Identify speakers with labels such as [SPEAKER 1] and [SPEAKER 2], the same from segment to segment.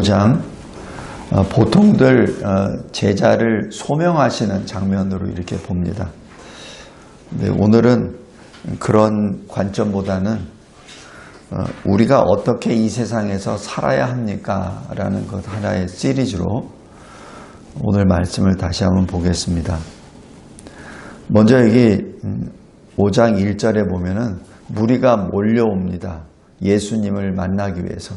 [SPEAKER 1] 5장 보통들 제자를 소명하시는 장면으로 이렇게 봅니다. 근데 오늘은 그런 관점보다는 우리가 어떻게 이 세상에서 살아야 합니까? 라는 것 하나의 시리즈로 오늘 말씀을 다시 한번 보겠습니다. 먼저 여기 5장 1절에 보면은 무리가 몰려옵니다. 예수님을 만나기 위해서.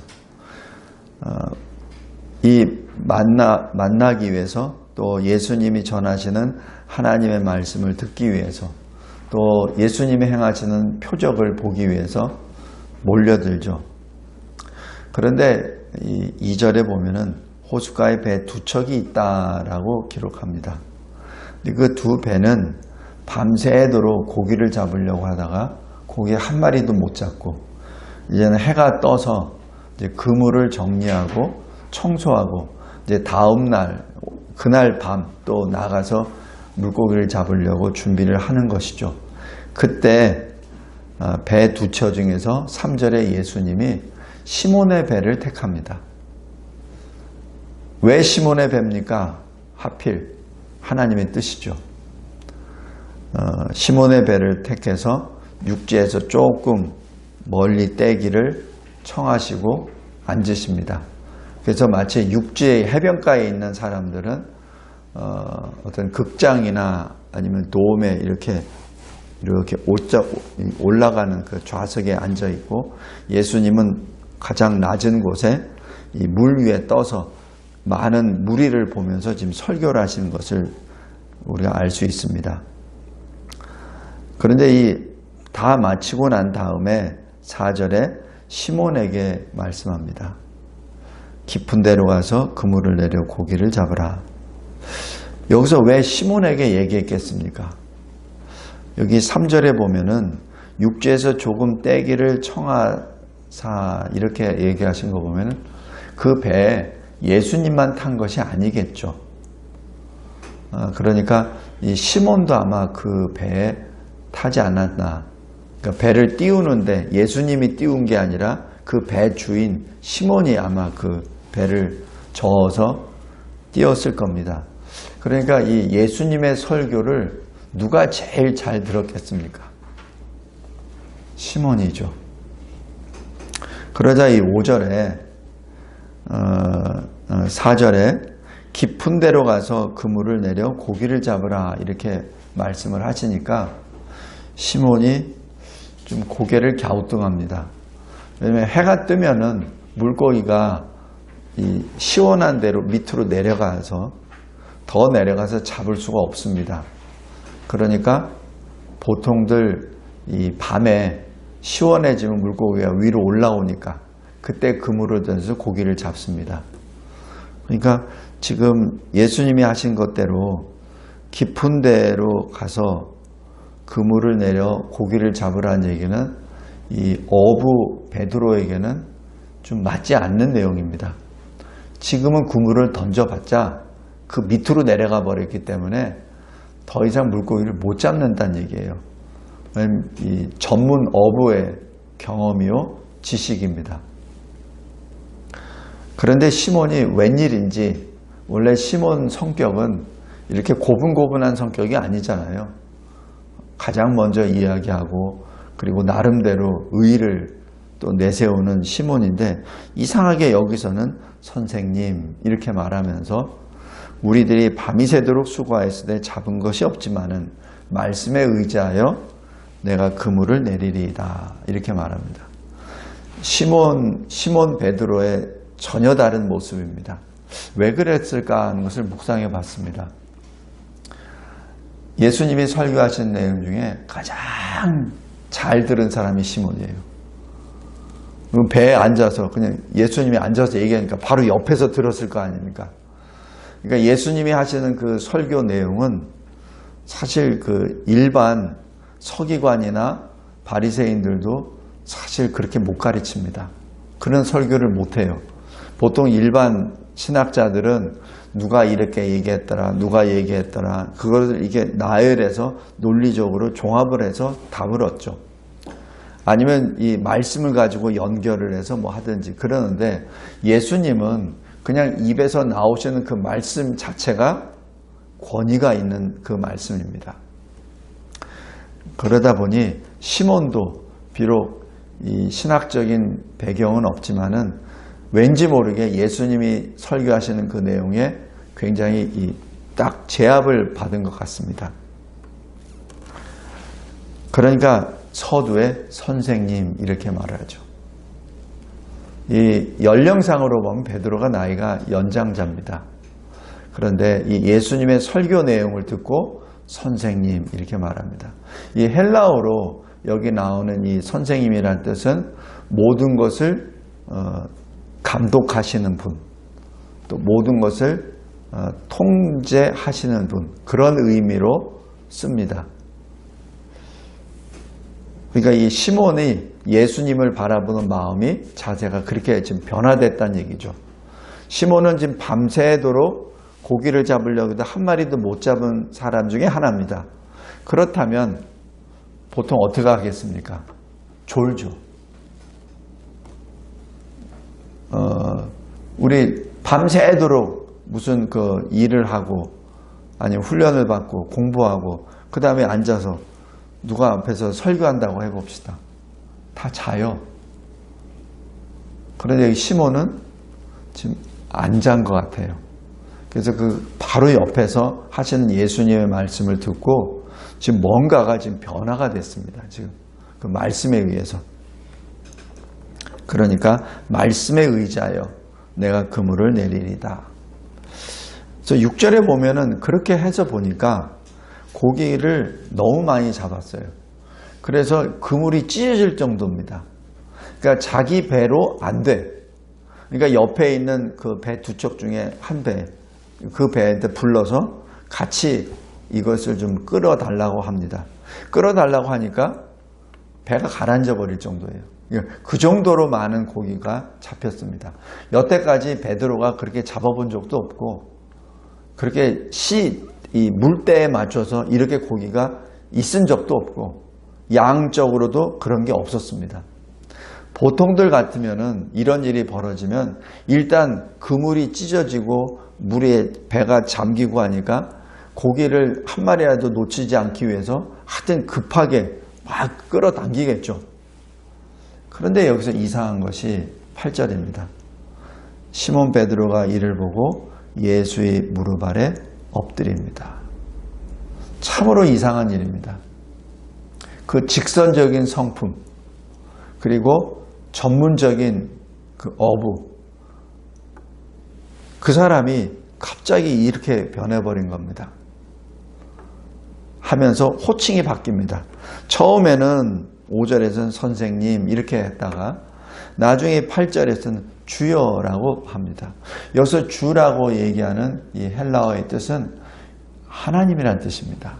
[SPEAKER 1] 이 만나기 위해서, 또 예수님이 전하시는 하나님의 말씀을 듣기 위해서, 또 예수님이 행하시는 표적을 보기 위해서 몰려들죠. 그런데 이 2절에 보면은 호숫가에 배 두 척이 있다라고 기록합니다. 그 두 배는 밤새도록 고기를 잡으려고 하다가 고기 한 마리도 못 잡고, 이제는 해가 떠서 이제 그물을 정리하고 청소하고, 이제 다음 날, 그날 밤 또 나가서 물고기를 잡으려고 준비를 하는 것이죠. 그때 배 두 척 중에서 3절에 예수님이 시몬의 배를 택합니다. 왜 시몬의 배입니까? 하필 하나님의 뜻이죠. 시몬의 배를 택해서 육지에서 조금 멀리 떼기를 청하시고 앉으십니다. 그래서 마치 육지의 해변가에 있는 사람들은 어떤 극장이나 아니면 돔에 이렇게 올라가는 그 좌석에 앉아 있고, 예수님은 가장 낮은 곳에 이 물 위에 떠서 많은 무리를 보면서 지금 설교를 하시는 것을 우리가 알 수 있습니다. 그런데 다 마치고 난 다음에 4절에 시몬에게 말씀합니다. 깊은 데로 가서 그물을 내려 고기를 잡으라. 여기서 왜 시몬에게 얘기했겠습니까? 여기 3절에 보면은 육지에서 조금 떼기를 청하사 이렇게 얘기하신 거 보면은 그 배에 예수님만 탄 것이 아니겠죠. 그러니까 이 시몬도 아마 그 배에 타지 않았나. 그러니까 배를 띄우는데 예수님이 띄운 게 아니라 그 배 주인 시몬이 아마 그 배를 저어서 띄웠을 겁니다. 그러니까 이 예수님의 설교를 누가 제일 잘 들었겠습니까? 시몬이죠. 그러자 이 5절에 4절에 깊은 데로 가서 그물을 내려 고기를 잡으라 이렇게 말씀을 하시니까 시몬이 좀 고개를 갸우뚱합니다. 왜냐하면 해가 뜨면은 물고기가 이 시원한 데로 밑으로 내려가서 더 내려가서 잡을 수가 없습니다. 그러니까 보통들 이 밤에 시원해지면 물고기가 위로 올라오니까 그때 그물을 던져서 고기를 잡습니다. 그러니까 지금 예수님이 하신 것대로 깊은 데로 가서 그물을 내려 고기를 잡으라는 얘기는 이 어부 베드로에게는 좀 맞지 않는 내용입니다. 지금은 그물을 던져봤자 그 밑으로 내려가 버렸기 때문에 더 이상 물고기를 못 잡는다는 얘기예요. 이 전문 어부의 경험이요, 지식입니다. 그런데 시몬이 웬일인지, 원래 시몬 성격은 이렇게 고분고분한 성격이 아니잖아요. 가장 먼저 이야기하고 그리고 나름대로 의의를 또 내세우는 시몬인데, 이상하게 여기서는 선생님 이렇게 말하면서 우리들이 밤이 새도록 수고하였으되 잡은 것이 없지만은 말씀에 의지하여 내가 그물을 내리리이다 이렇게 말합니다. 시몬 베드로의 전혀 다른 모습입니다. 왜 그랬을까 하는 것을 묵상해 봤습니다. 예수님이 설교하신 내용 중에 가장 잘 들은 사람이 시몬이에요. 배에 앉아서 그냥 예수님이 앉아서 얘기하니까 바로 옆에서 들었을 거 아닙니까? 그러니까 예수님이 하시는 그 설교 내용은 사실 그 일반 서기관이나 바리새인들도 사실 그렇게 못 가르칩니다. 그런 설교를 못 해요. 보통 일반 신학자들은 누가 이렇게 얘기했더라, 누가 얘기했더라, 그걸 이게 나열해서 논리적으로 종합을 해서 답을 얻죠. 아니면 이 말씀을 가지고 연결을 해서 뭐 하든지 그러는데, 예수님은 그냥 입에서 나오시는 그 말씀 자체가 권위가 있는 그 말씀입니다. 그러다 보니 시몬도 비록 이 신학적인 배경은 없지만은 왠지 모르게 예수님이 설교하시는 그 내용에 굉장히 딱 제압을 받은 것 같습니다. 그러니까 서두에 선생님 이렇게 말하죠. 이 연령상으로 보면 베드로가 나이가 연장자입니다. 그런데 이 예수님의 설교 내용을 듣고 선생님 이렇게 말합니다. 이 헬라어로 여기 나오는 이 선생님이라는 뜻은 모든 것을 감독하시는 분, 또 모든 것을 통제하시는 분, 그런 의미로 씁니다. 그러니까 이 시몬이 예수님을 바라보는 마음이 자세가 그렇게 지금 변화됐다는 얘기죠. 시몬은 지금 밤새도록 고기를 잡으려고 해도 한 마리도 못 잡은 사람 중에 하나입니다. 그렇다면 보통 어떻게 하겠습니까? 졸죠. 우리 밤새도록 무슨 그 일을 하고 아니면 훈련을 받고 공부하고 그 다음에 앉아서 누가 앞에서 설교한다고 해봅시다. 다 자요. 그런데 이 시몬은 지금 안 잔 것 같아요. 그래서 그 바로 옆에서 하시는 예수님의 말씀을 듣고 지금 뭔가가 지금 변화가 됐습니다. 지금 그 말씀에 의해서. 그러니까 말씀에 의지하여 내가 그물을 내리리다. 그래서 6절에 보면은 그렇게 해서 보니까 고기를 너무 많이 잡았어요. 그래서 그물이 찢어질 정도입니다. 그러니까 자기 배로 안 돼. 그러니까 옆에 있는 그 배 두 척 중에 한 배, 그 배한테 불러서 같이 이것을 좀 끌어달라고 합니다. 끌어달라고 하니까 배가 가라앉아 버릴 정도예요. 그 정도로 많은 고기가 잡혔습니다. 여태까지 베드로가 그렇게 잡아본 적도 없고 그렇게 이 물때에 맞춰서 이렇게 고기가 있은 적도 없고 양적으로도 그런 게 없었습니다. 보통들 같으면은 이런 일이 벌어지면 일단 그물이 찢어지고 물에 배가 잠기고 하니까 고기를 한 마리라도 놓치지 않기 위해서 하여튼 급하게 막 끌어당기겠죠. 그런데 여기서 이상한 것이 8절입니다. 시몬 베드로가 이를 보고 예수의 무릎 아래 엎드립니다. 참으로 이상한 일입니다. 그 직선적인 성품 그리고 전문적인 그 어부 그 사람이 갑자기 이렇게 변해버린 겁니다. 하면서 호칭이 바뀝니다. 처음에는 5절에서는 선생님 이렇게 했다가 나중에 8절에서는 주여라고 합니다. 여기서 주라고 얘기하는 이 헬라어의 뜻은 하나님이란 뜻입니다.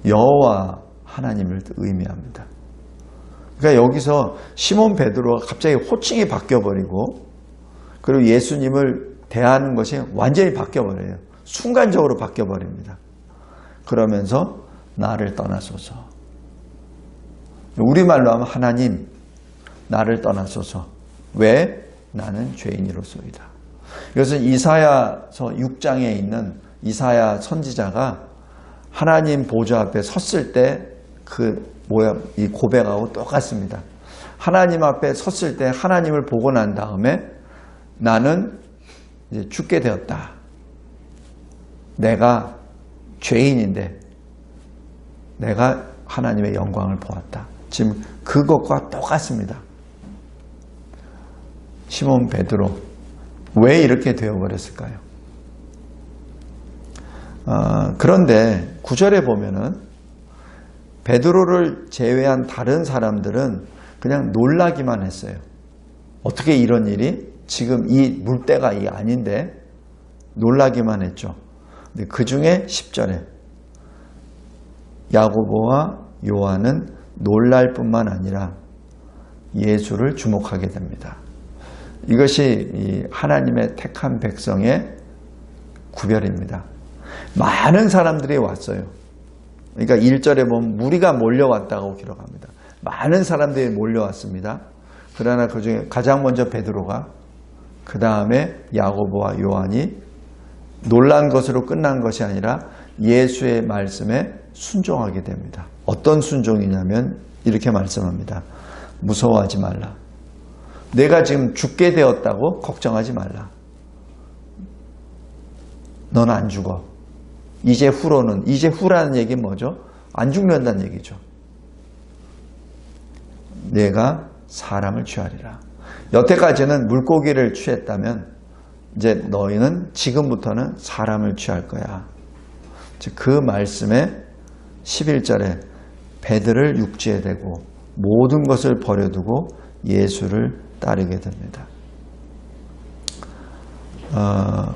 [SPEAKER 1] 여호와 하나님을 의미합니다. 그러니까 여기서 시몬 베드로가 갑자기 호칭이 바뀌어버리고 그리고 예수님을 대하는 것이 완전히 바뀌어버려요. 순간적으로 바뀌어버립니다. 그러면서 나를 떠나소서. 우리말로 하면 하나님 나를 떠나소서. 왜? 나는 죄인이로소이다. 이것은 이사야서 6장에 있는 이사야 선지자가 하나님 보좌 앞에 섰을 때 이 고백하고 똑같습니다. 하나님 앞에 섰을 때 하나님을 보고 난 다음에 나는 이제 죽게 되었다. 내가 죄인인데 내가 하나님의 영광을 보았다. 지금 그것과 똑같습니다. 시몬 베드로 왜 이렇게 되어버렸을까요? 그런데 9절에 보면은 베드로를 제외한 다른 사람들은 그냥 놀라기만 했어요. 어떻게 이런 일이 지금 이 물때가 이 아닌데 놀라기만 했죠. 근데 그 중에 10절에 야고보와 요한은 놀랄 뿐만 아니라 예수를 주목하게 됩니다. 이것이 이 하나님의 택한 백성의 구별입니다. 많은 사람들이 왔어요. 그러니까 1절에 보면 무리가 몰려왔다고 기록합니다. 많은 사람들이 몰려왔습니다. 그러나 그 중에 가장 먼저 베드로가 그 다음에 야고보와 요한이 놀란 것으로 끝난 것이 아니라 예수의 말씀에 순종하게 됩니다. 어떤 순종이냐면 이렇게 말씀합니다. 무서워하지 말라. 내가 지금 죽게 되었다고 걱정하지 말라. 넌 안 죽어. 이제 후라는 얘기는 뭐죠? 안 죽는다는 얘기죠. 내가 사람을 취하리라. 여태까지는 물고기를 취했다면 이제 너희는 지금부터는 사람을 취할 거야. 그 말씀에 11절에 배들을 육지에 대고 모든 것을 버려두고 예수를 따르게 됩니다.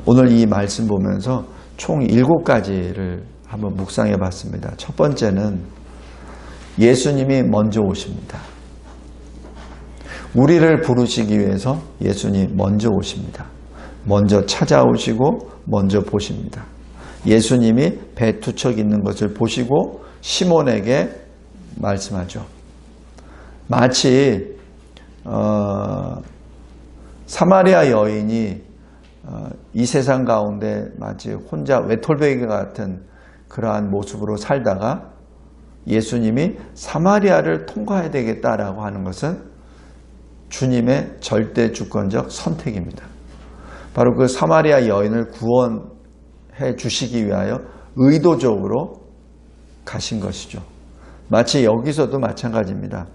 [SPEAKER 1] 오늘 이 말씀 보면서 총 7가지를 한번 묵상해 봤습니다. 첫 번째는 예수님이 먼저 오십니다. 우리를 부르시기 위해서 예수님 먼저 오십니다. 먼저 찾아오시고 먼저 보십니다. 예수님이 배 두 척 있는 것을 보시고 시몬에게 말씀하죠. 마치 사마리아 여인이 이 세상 가운데 마치 혼자 외톨배기 같은 그러한 모습으로 살다가 예수님이 사마리아를 통과해야 되겠다라고 하는 것은 주님의 절대 주권적 선택입니다. 바로 그 사마리아 여인을 구원해 주시기 위하여 의도적으로 가신 것이죠. 마치 여기서도 마찬가지입니다.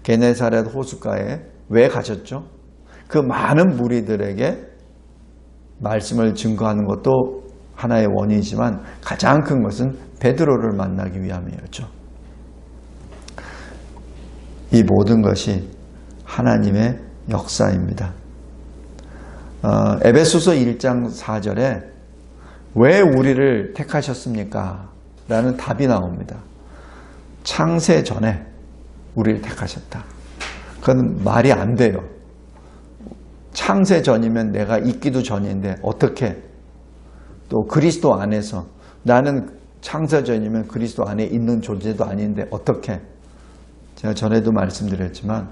[SPEAKER 1] 게네사렛 호숫가에 왜 가셨죠? 그 많은 무리들에게 말씀을 증거하는 것도 하나의 원인이지만 가장 큰 것은 베드로를 만나기 위함이었죠. 이 모든 것이 하나님의 역사입니다. 에베소서 1장 4절에 왜 우리를 택하셨습니까? 라는 답이 나옵니다. 창세 전에 우리를 택하셨다. 그건 말이 안 돼요. 창세 전이면 내가 있기도 전인데 어떻게 또 그리스도 안에서 나는 창세 전이면 그리스도 안에 있는 존재도 아닌데 어떻게 제가 전에도 말씀드렸지만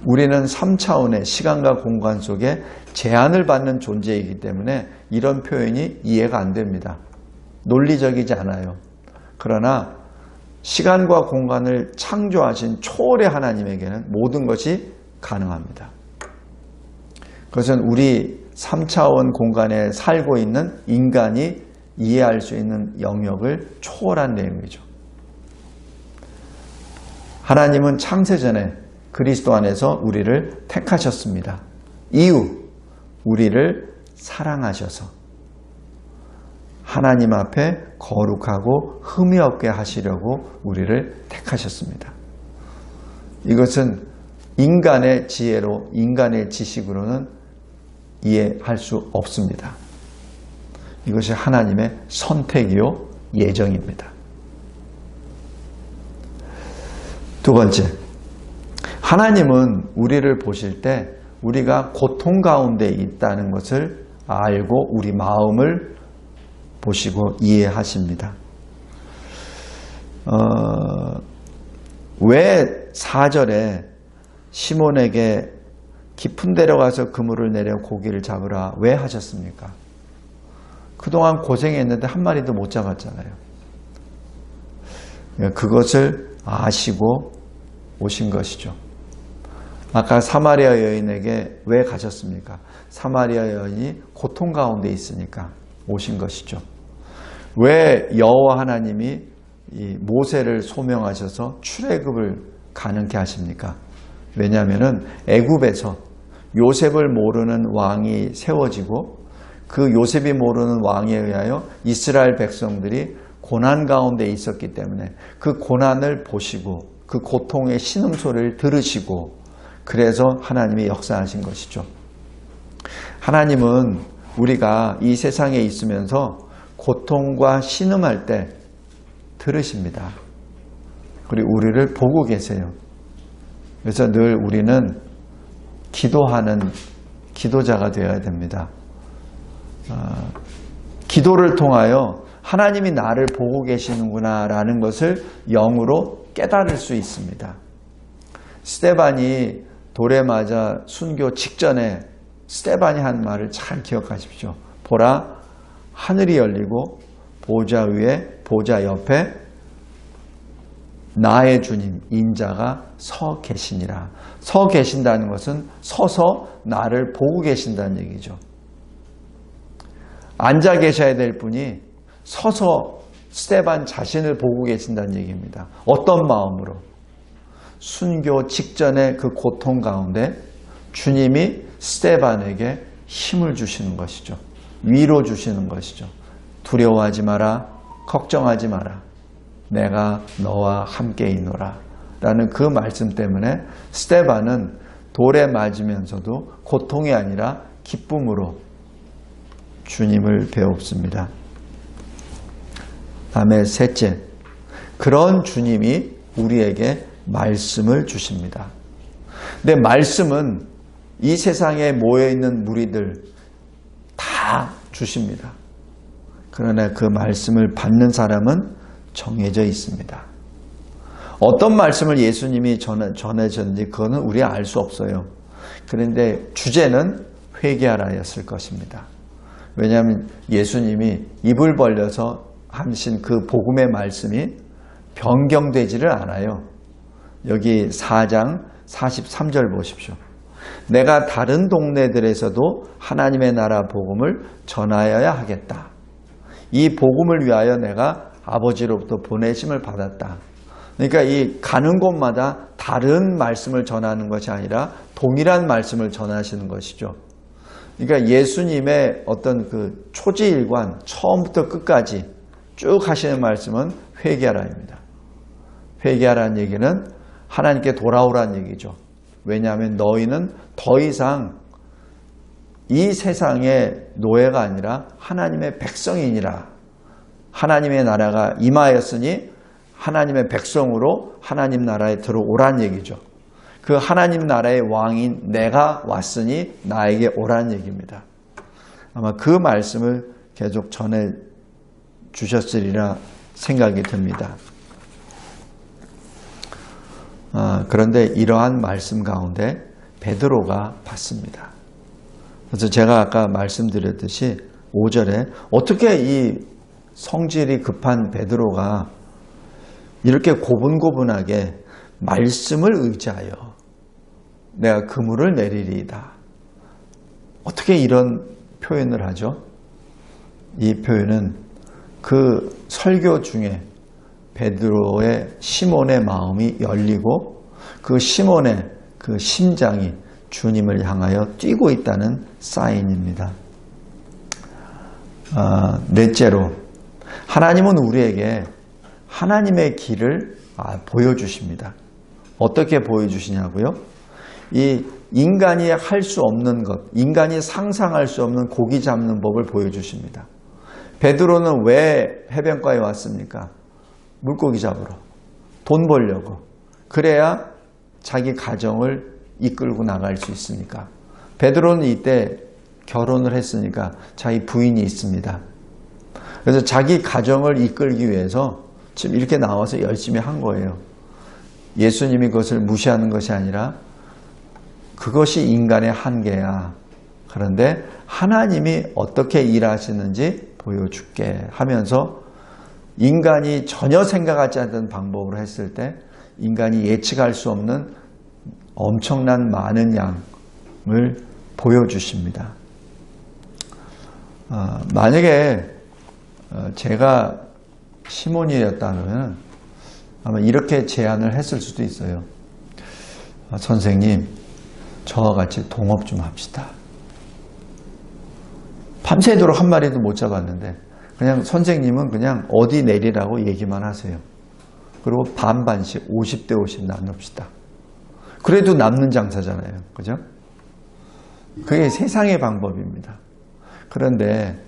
[SPEAKER 1] 우리는 3차원의 시간과 공간 속에 제한을 받는 존재이기 때문에 이런 표현이 이해가 안 됩니다. 논리적이지 않아요. 그러나 시간과 공간을 창조하신 초월의 하나님에게는 모든 것이 가능합니다. 그것은 우리 3차원 공간에 살고 있는 인간이 이해할 수 있는 영역을 초월한 내용이죠. 하나님은 창세전에 그리스도 안에서 우리를 택하셨습니다. 이유, 우리를 사랑하셔서 하나님 앞에 거룩하고 흠이 없게 하시려고 우리를 택하셨습니다. 이것은 인간의 지혜로, 인간의 지식으로는 이해할 수 없습니다. 이것이 하나님의 선택이요 예정입니다. 두 번째, 하나님은 우리를 보실 때 우리가 고통 가운데 있다는 것을 알고 우리 마음을 보시고 이해하십니다. 왜 4절에 시몬에게 깊은 데로 가서 그물을 내려 고기를 잡으라 왜 하셨습니까? 그동안 고생했는데 한 마리도 못 잡았잖아요. 그것을 아시고 오신 것이죠. 아까 사마리아 여인에게 왜 가셨습니까? 사마리아 여인이 고통 가운데 있으니까 오신 것이죠. 왜 여호와 하나님이 이 모세를 소명하셔서 출애굽을 가능케 하십니까? 왜냐하면 애굽에서 요셉을 모르는 왕이 세워지고 그 요셉이 모르는 왕에 의하여 이스라엘 백성들이 고난 가운데 있었기 때문에 그 고난을 보시고 그 고통의 신음소리를 들으시고 그래서 하나님이 역사하신 것이죠. 하나님은 우리가 이 세상에 있으면서 고통과 신음할 때 들으십니다. 그리고 우리를 보고 계세요. 그래서 늘 우리는 기도하는 기도자가 되어야 됩니다. 기도를 통하여 하나님이 나를 보고 계시는구나 라는 것을 영으로 깨달을 수 있습니다. 스데반이 돌에 맞아 순교 직전에 스데반이 한 말을 잘 기억하십시오. 보라, 하늘이 열리고 보좌 위에, 보좌 옆에 나의 주님 인자가 서 계시니라. 서 계신다는 것은 서서 나를 보고 계신다는 얘기죠. 앉아 계셔야 될 분이 서서 스데반 자신을 보고 계신다는 얘기입니다. 어떤 마음으로? 순교 직전의 그 고통 가운데 주님이 스데반에게 힘을 주시는 것이죠. 위로 주시는 것이죠. 두려워하지 마라. 걱정하지 마라. 내가 너와 함께 있노라. 라는 그 말씀 때문에 스데반은 돌에 맞으면서도 고통이 아니라 기쁨으로 주님을 배웁습니다. 다음에 셋째, 그런 주님이 우리에게 말씀을 주십니다. 근데 말씀은 이 세상에 모여있는 무리들 다 주십니다. 그러나 그 말씀을 받는 사람은 정해져 있습니다. 어떤 말씀을 예수님이 전해졌는지 그거는 우리가 알 수 없어요. 그런데 주제는 회개하라였을 것입니다. 왜냐하면 예수님이 입을 벌려서 하신 그 복음의 말씀이 변경되지를 않아요. 여기 4장 43절 보십시오. 내가 다른 동네들에서도 하나님의 나라 복음을 전하여야 하겠다. 이 복음을 위하여 내가 아버지로부터 보내심을 받았다. 그러니까 이 가는 곳마다 다른 말씀을 전하는 것이 아니라 동일한 말씀을 전하시는 것이죠. 그러니까 예수님의 어떤 그 초지일관, 처음부터 끝까지 쭉 하시는 말씀은 회개하라입니다. 회개하라는 얘기는 하나님께 돌아오라는 얘기죠. 왜냐하면 너희는 더 이상 이 세상의 노예가 아니라 하나님의 백성이니라. 하나님의 나라가 임하였으니 하나님의 백성으로 하나님 나라에 들어오란 얘기죠. 그 하나님 나라의 왕인 내가 왔으니 나에게 오란 얘기입니다. 아마 그 말씀을 계속 전해 주셨으리라 생각이 듭니다. 그런데 이러한 말씀 가운데 베드로가 받습니다. 그래서 제가 아까 말씀드렸듯이 5절에 어떻게 이 성질이 급한 베드로가 이렇게 고분고분하게 말씀을 의지하여 내가 그물을 내리리이다. 어떻게 이런 표현을 하죠? 이 표현은 그 설교 중에 베드로의 시몬의 마음이 열리고 그 시몬의 그 심장이 주님을 향하여 뛰고 있다는 사인입니다. 넷째로 하나님은 우리에게 하나님의 길을 보여주십니다. 어떻게 보여주시냐고요? 이 인간이 할 수 없는 것, 인간이 상상할 수 없는 고기 잡는 법을 보여주십니다. 베드로는 왜 해변가에 왔습니까? 물고기 잡으러, 돈 벌려고. 그래야 자기 가정을 이끌고 나갈 수 있으니까. 베드로는 이때 결혼을 했으니까 자기 부인이 있습니다. 그래서 자기 가정을 이끌기 위해서 지금 이렇게 나와서 열심히 한 거예요. 예수님이 그것을 무시하는 것이 아니라 그것이 인간의 한계야. 그런데 하나님이 어떻게 일하시는지 보여줄게 하면서 인간이 전혀 생각하지 않던 방법으로 했을 때 인간이 예측할 수 없는 엄청난 많은 양을 보여주십니다. 만약에 제가 시몬이었다면 아마 이렇게 제안을 했을 수도 있어요. 선생님, 저와 같이 동업 좀 합시다. 밤새도록 한 마리도 못 잡았는데 그냥 선생님은 그냥 어디 내리라고 얘기만 하세요. 그리고 반반씩 50대 50 나눕시다. 그래도 남는 장사잖아요. 그죠? 그게 세상의 방법입니다. 그런데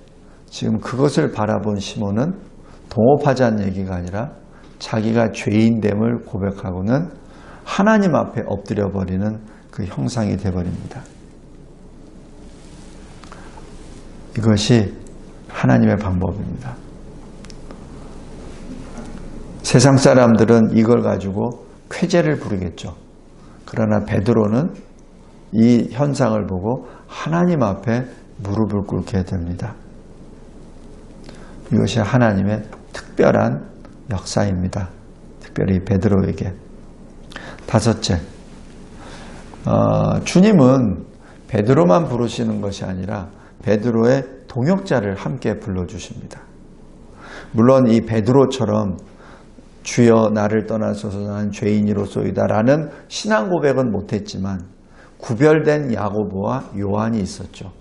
[SPEAKER 1] 지금 그것을 바라본 시몬은 동업하자는 얘기가 아니라 자기가 죄인됨을 고백하고는 하나님 앞에 엎드려버리는 그 형상이 되어버립니다. 이것이 하나님의 방법입니다. 세상 사람들은 이걸 가지고 쾌재를 부르겠죠. 그러나 베드로는 이 현상을 보고 하나님 앞에 무릎을 꿇게 됩니다. 이것이 하나님의 특별한 역사입니다. 특별히 베드로에게. 다섯째, 주님은 베드로만 부르시는 것이 아니라 베드로의 동역자를 함께 불러주십니다. 물론 이 베드로처럼 주여 나를 떠나소서 나는 죄인이로소이다 라는 신앙 고백은 못했지만 구별된 야고보와 요한이 있었죠.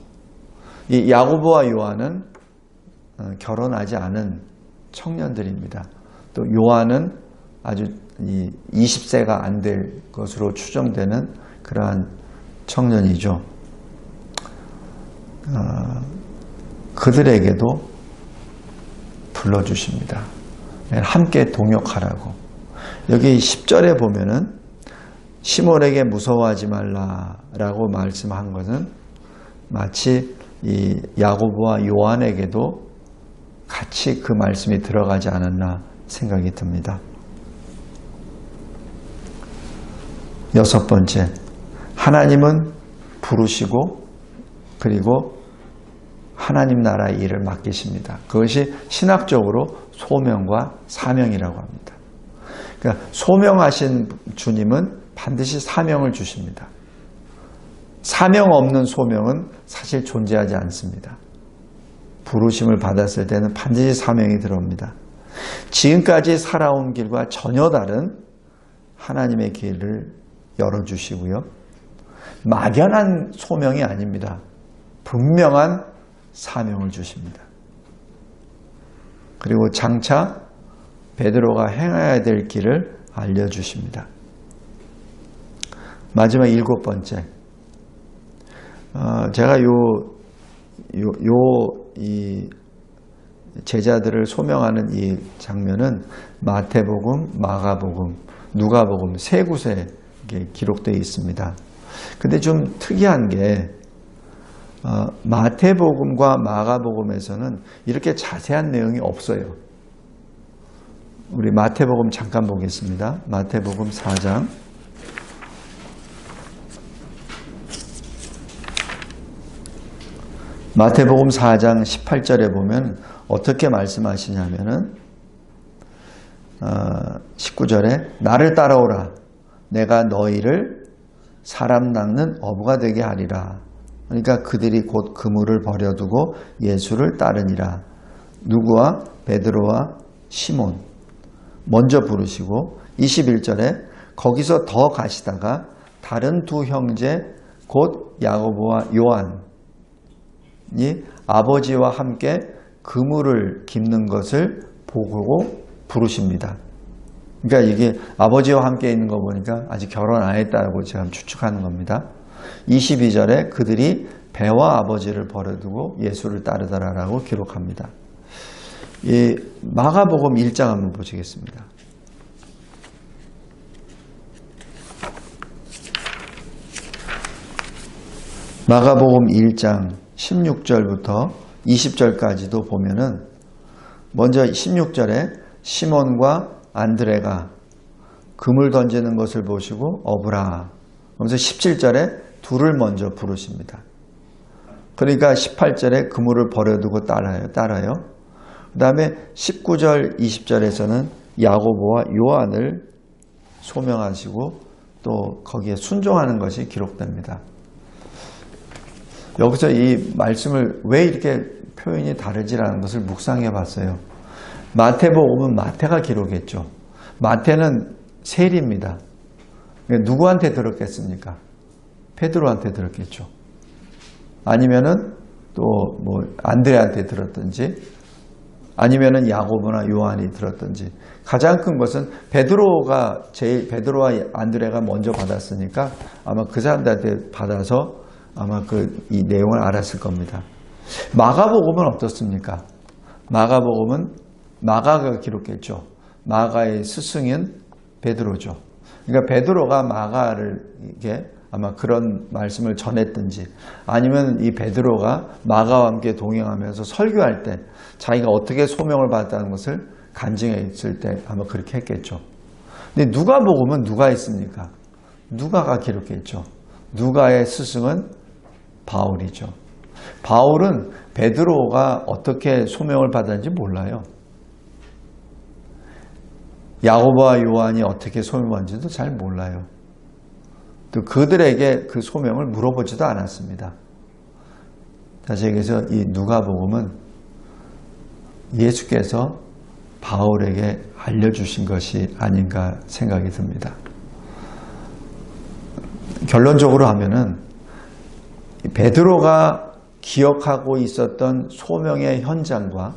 [SPEAKER 1] 이 야고보와 요한은 결혼하지 않은 청년들입니다. 또 요한은 아주 20세가 안 될 것으로 추정되는 그러한 청년이죠. 그들에게도 불러주십니다. 함께 동역하라고. 여기 10절에 보면은 시몬에게 무서워하지 말라라고 말씀한 것은 마치 이 야고보와 요한에게도 같이 그 말씀이 들어가지 않았나 생각이 듭니다. 여섯 번째, 하나님은 부르시고 그리고 하나님 나라의 일을 맡기십니다. 그것이 신학적으로 소명과 사명이라고 합니다. 그러니까 소명하신 주님은 반드시 사명을 주십니다. 사명 없는 소명은 사실 존재하지 않습니다. 부르심을 받았을 때는 반드시 사명이 들어옵니다. 지금까지 살아온 길과 전혀 다른 하나님의 길을 열어주시고요. 막연한 소명이 아닙니다. 분명한 사명을 주십니다. 그리고 장차 베드로가 행해야 될 길을 알려주십니다. 마지막 일곱 번째, 제가 이 제자들을 소명하는 이 장면은 마태복음, 마가복음, 누가복음 세 곳에 기록되어 있습니다. 근데 좀 특이한 게 마태복음과 마가복음에서는 이렇게 자세한 내용이 없어요. 우리 마태복음 잠깐 보겠습니다. 마태복음 4장 마태복음 4장 18절에 보면 어떻게 말씀하시냐면은 19절에 나를 따라오라 내가 너희를 사람 낚는 어부가 되게 하리라. 그러니까 그들이 곧 그물을 버려두고 예수를 따르니라. 누구와? 베드로와 시몬 먼저 부르시고 21절에 거기서 더 가시다가 다른 두 형제 곧 야고보와 요한이 아버지와 함께 그물을 깁는 것을 보고 부르십니다. 그러니까 이게 아버지와 함께 있는 거 보니까 아직 결혼 안 했다고 제가 추측하는 겁니다. 22절에 그들이 배와 아버지를 버려두고 예수를 따르더라라고 기록합니다. 이 마가복음 1장 한번 보시겠습니다. 마가복음 1장 16절부터 20절까지도 보면은 먼저 16절에 시몬과 안드레가 금을 던지는 것을 보시고 어부라. 그러면서 17절에 둘을 먼저 부르십니다. 그러니까 18절에 그물을 버려두고 따라요. 그 다음에 19절, 20절에서는 야고보와 요한을 소명하시고 또 거기에 순종하는 것이 기록됩니다. 여기서 이 말씀을 왜 이렇게 표현이 다르지라는 것을 묵상해 봤어요. 마태복음은 마태가 기록했죠. 마태는 세리입니다. 누구한테 들었겠습니까? 베드로한테 들었겠죠. 아니면은 또 뭐 안드레한테 들었든지 아니면은 야고보나 요한이 들었든지 가장 큰 것은 베드로와 안드레가 먼저 받았으니까 아마 그 사람들한테 받아서 아마 이 내용을 알았을 겁니다. 마가복음은 어떻습니까? 마가복음은 마가가 기록했죠. 마가의 스승인 베드로죠. 그러니까 베드로가 마가를 이게 아마 그런 말씀을 전했든지 아니면 이 베드로가 마가와 함께 동행하면서 설교할 때 자기가 어떻게 소명을 받았다는 것을 간증했을 때 아마 그렇게 했겠죠. 근데 누가복음은 누가 했습니까? 누가가 기록했죠. 누가의 스승은 바울이죠. 바울은 베드로가 어떻게 소명을 받았는지 몰라요. 야고보와 요한이 어떻게 소명받는지도 잘 몰라요. 또 그들에게 그 소명을 물어보지도 않았습니다. 다시 얘기해서 이 누가복음은 예수께서 바울에게 알려주신 것이 아닌가 생각이 듭니다. 결론적으로 하면은 베드로가 기억하고 있었던 소명의 현장과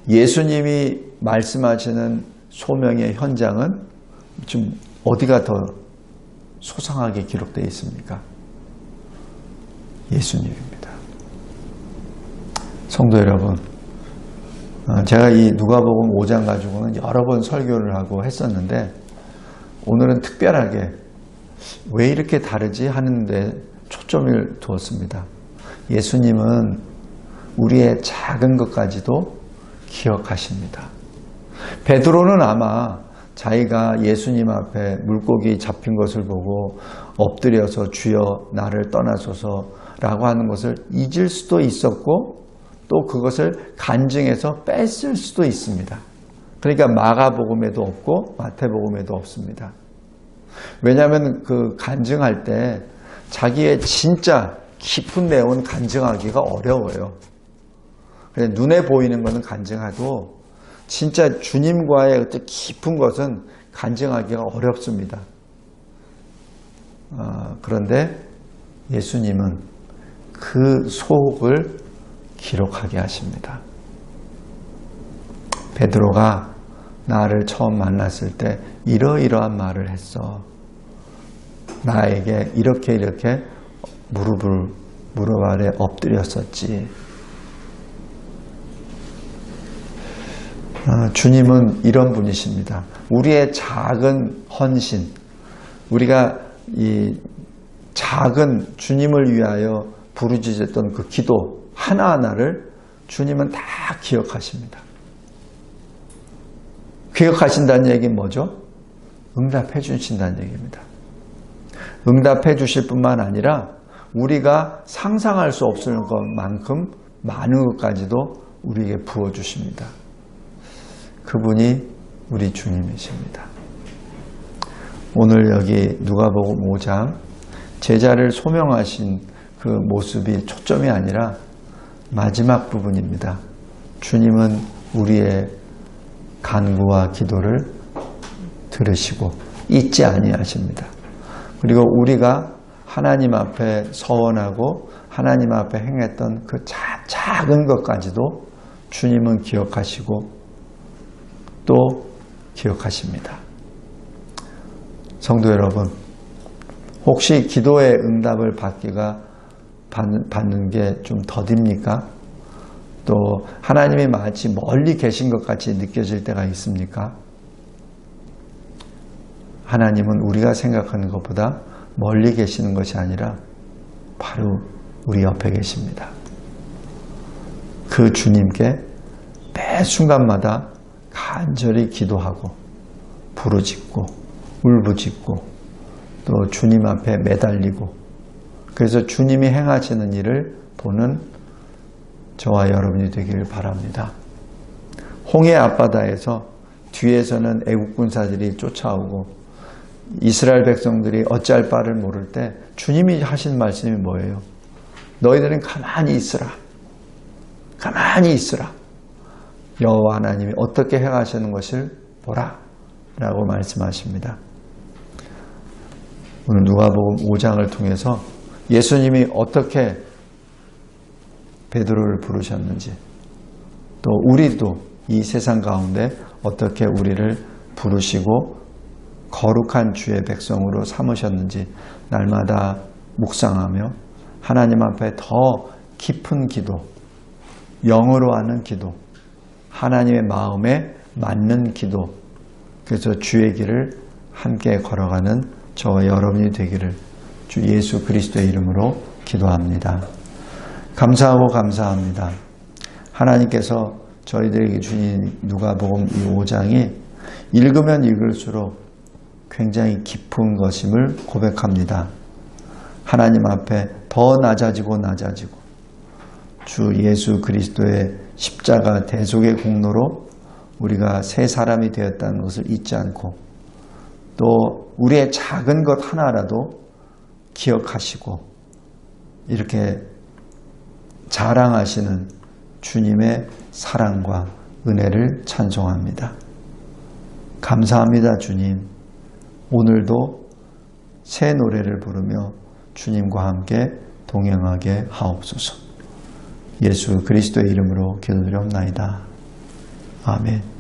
[SPEAKER 1] 예수님이 말씀하시는 소명의 현장은 좀 어디가 더 소상하게 기록되어 있습니까? 예수님입니다. 성도 여러분, 제가 이 누가복음 5장 가지고는 여러 번 설교를 하고 했었는데 오늘은 특별하게 왜 이렇게 다르지 하는데 초점을 두었습니다. 예수님은 우리의 작은 것까지도 기억하십니다. 베드로는 아마 자기가 예수님 앞에 물고기 잡힌 것을 보고 엎드려서 주여 나를 떠나소서 라고 하는 것을 잊을 수도 있었고 또 그것을 간증해서 뺐을 수도 있습니다. 그러니까 마가복음에도 없고 마태복음에도 없습니다. 왜냐하면 그 간증할 때 자기의 진짜 깊은 내용은 간증하기가 어려워요. 그냥 눈에 보이는 것은 간증하고 진짜 주님과의 어떤 깊은 것은 간증하기가 어렵습니다. 그런데 예수님은 그 속을 기록하게 하십니다. 베드로가 나를 처음 만났을 때 이러이러한 말을 했어. 나에게 이렇게 무릎 아래 엎드렸었지. 주님은 이런 분이십니다. 우리의 작은 헌신, 우리가 이 작은 주님을 위하여 부르짖었던 그 기도 하나하나를 주님은 다 기억하십니다. 기억하신다는 얘기는 뭐죠? 응답해 주신다는 얘기입니다. 응답해 주실 뿐만 아니라 우리가 상상할 수 없을 것만큼 많은 것까지도 우리에게 부어주십니다. 그분이 우리 주님이십니다. 오늘 여기 누가복음 5장 제자를 소명하신 그 모습이 초점이 아니라 마지막 부분입니다. 주님은 우리의 간구와 기도를 들으시고 잊지 아니하십니다. 그리고 우리가 하나님 앞에 서원하고 하나님 앞에 행했던 그 작은 것까지도 주님은 기억하시고 또 기억하십니다. 성도 여러분, 혹시 기도의 응답을 받는 게 좀 더딥니까? 또 하나님이 마치 멀리 계신 것 같이 느껴질 때가 있습니까? 하나님은 우리가 생각하는 것보다 멀리 계시는 것이 아니라 바로 우리 옆에 계십니다. 그 주님께 매 순간마다 간절히 기도하고 부르짖고 울부짖고 또 주님 앞에 매달리고 그래서 주님이 행하시는 일을 보는 저와 여러분이 되기를 바랍니다. 홍해 앞바다에서 뒤에서는 애국 군사들이 쫓아오고 이스라엘 백성들이 어찌할 바를 모를 때 주님이 하신 말씀이 뭐예요? 너희들은 가만히 있으라. 가만히 있으라. 여호와 하나님이 어떻게 행하시는 것을 보라 라고 말씀하십니다. 오늘 누가복음 5장을 통해서 예수님이 어떻게 베드로를 부르셨는지 또 우리도 이 세상 가운데 어떻게 우리를 부르시고 거룩한 주의 백성으로 삼으셨는지 날마다 묵상하며 하나님 앞에 더 깊은 기도, 영으로 하는 기도, 하나님의 마음에 맞는 기도, 그래서 주의 길을 함께 걸어가는 저와 여러분이 되기를 주 예수 그리스도의 이름으로 기도합니다. 감사하고 감사합니다. 하나님께서 저희들에게 주신 누가복음 이 5장이 읽으면 읽을수록 굉장히 깊은 것임을 고백합니다. 하나님 앞에 더 낮아지고 주 예수 그리스도의 십자가 대속의 공로로 우리가 새 사람이 되었다는 것을 잊지 않고 또 우리의 작은 것 하나라도 기억하시고 이렇게 자랑하시는 주님의 사랑과 은혜를 찬송합니다. 감사합니다, 주님. 오늘도 새 노래를 부르며 주님과 함께 동행하게 하옵소서. 예수 그리스도의 이름으로 기도드리옵나이다. 아멘.